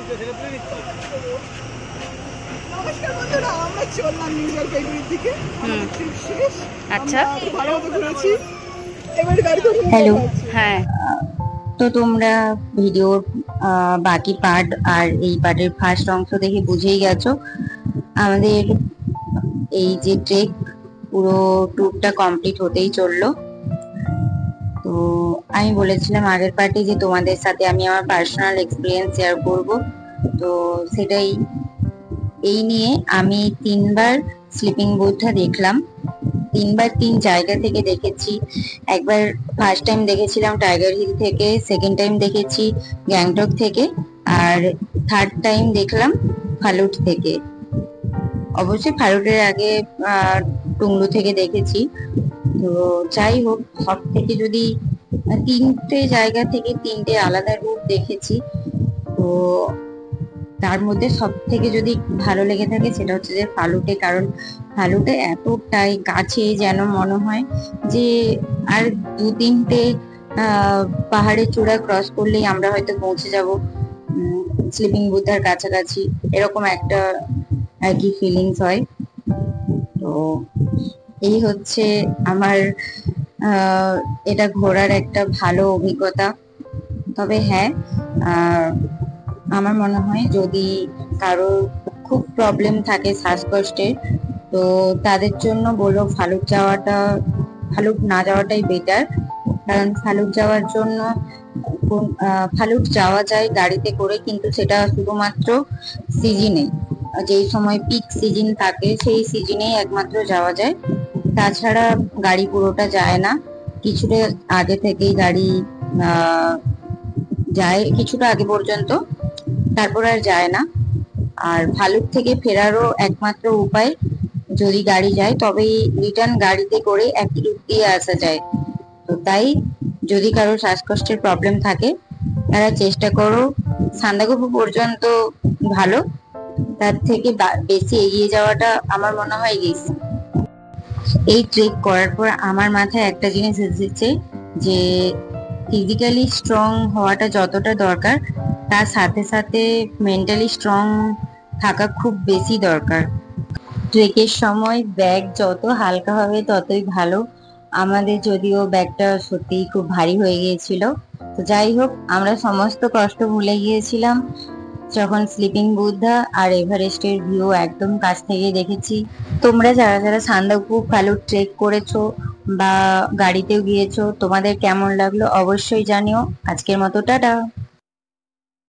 নমস্কার বন্ধুরা, আমরা চললাম নিউ জলপাইগুড়ির দিকে। আমাদের ট্রিপ শেষ। আচ্ছা, ভালো মতো ঘুরেছি। এবার গাড়ি করে হ্যালো, হ্যাঁ। তো তোমরা ভিডিওর বাকি পার্ট আর এই পার্টের ফার্স্ট অংশ দেখে বুঝেই গেছো আমাদের এই যে ট্রেক পুরো ট্যুরটা কমপ্লিট হতেই চললো। তো আমি বলেছিলাম আগের পার্টে যে তোমাদের সাথে আমি আমার পার্সোনাল এক্সপিরিয়েন্স শেয়ার করব। তো সেটাই, এই নিয়ে আমি 3বার স্লিপিং বুথটা দেখলাম। 3বার 3 জায়গা থেকে দেখেছি। একবার ফার্স্ট টাইম দেখেছিলাম টাইগার হিল থেকে, সেকেন্ড টাইম দেখেছি গ্যাংটক থেকে, আর থার্ড টাইম দেখলাম ফালুট থেকে। অবশ্যই ফালুটের আগে টুংলু থেকে দেখেছি। তো যাই হোক, সব থেকে যদি 3টে জায়গা থেকে 3টে আলাদা রূপ দেখেছি, তো তার মধ্যে সব থেকে যদি ভালো লেগে থাকে সেটা হচ্ছে যে ফালুটে। কারণ ফালুটে এতটাই কাছে যেন মনে হয় যে আর 2-3টে পাহাড়ের চূড়া ক্রস করলেই আমরা হয়তো পৌঁছে যাব স্লিপিং বুথার কাছাকাছি, এরকম একটা আর কি ফিলিংস হয়। তো এই হচ্ছে আমার এটা ঘোরার একটা ভালো অভিজ্ঞতা। তবে হ্যাঁ, আমার মনে হয় যদি কারো খুব প্রবলেম থাকে শ্বাসকষ্টের, তো তাদের জন্য বলবো ফালুট না যাওয়াটাই বেটার। কারণ ফালুট যাওয়ার জন্য ফালুট যাওয়া যায় গাড়িতে করে, কিন্তু সেটা শুধুমাত্র সিজনে, যেই সময় পিক সিজন থাকে সেই সিজনেই একমাত্র যাওয়া যায়। তাছাড়া গাড়ি পুরোটা যায় না, কিছুটা আগে থেকেই গাড়ি যায়, কিছুটা আগে পর্যন্ত, তারপর আর যায় না। আর ফালুট থেকে ফেরারও একমাত্র উপায় যদি গাড়ি যায়, তবেই রিটার্ন গাড়িতে করে একই রুট দিয়ে আসা যায়। তো তাই যদি কারো শ্বাসকষ্টের প্রবলেম থাকে তারা চেষ্টা করো সান্দাকফু পর্যন্ত, ভালো, তার থেকে বেশি এগিয়ে যাওয়াটা আমার মনে হয় রিস্ক। এই ট্রেক করার পর আমার মাথায় একটা জিনিস এসেছে যে ফিজিক্যালি স্ট্রং হওয়াটা যতটা দরকার, তার সাথে সাথে মেন্টালি স্ট্রং থাকা খুব বেশি দরকার। ট্রেকের সময় ব্যাগ যত হালকা হবে ততই ভালো। আমাদের যদিও ব্যাগটা সত্যিই খুব ভারী হয়ে গিয়েছিল। তো যাই হোক, আমরা সমস্ত কষ্ট ভুলে গিয়েছিলাম যখন স্লিপিং বুদ্ধা আর এভারেস্টের ভিউ একদম কাছ থেকে দেখেছি। তোমরা যারা যারা সান্দাকফু ফালুট ট্রেক করেছো বা গাড়িতেও গিয়েছো, তোমাদের কেমন লাগলো অবশ্যই জানিও। আজকের মতো টাটা।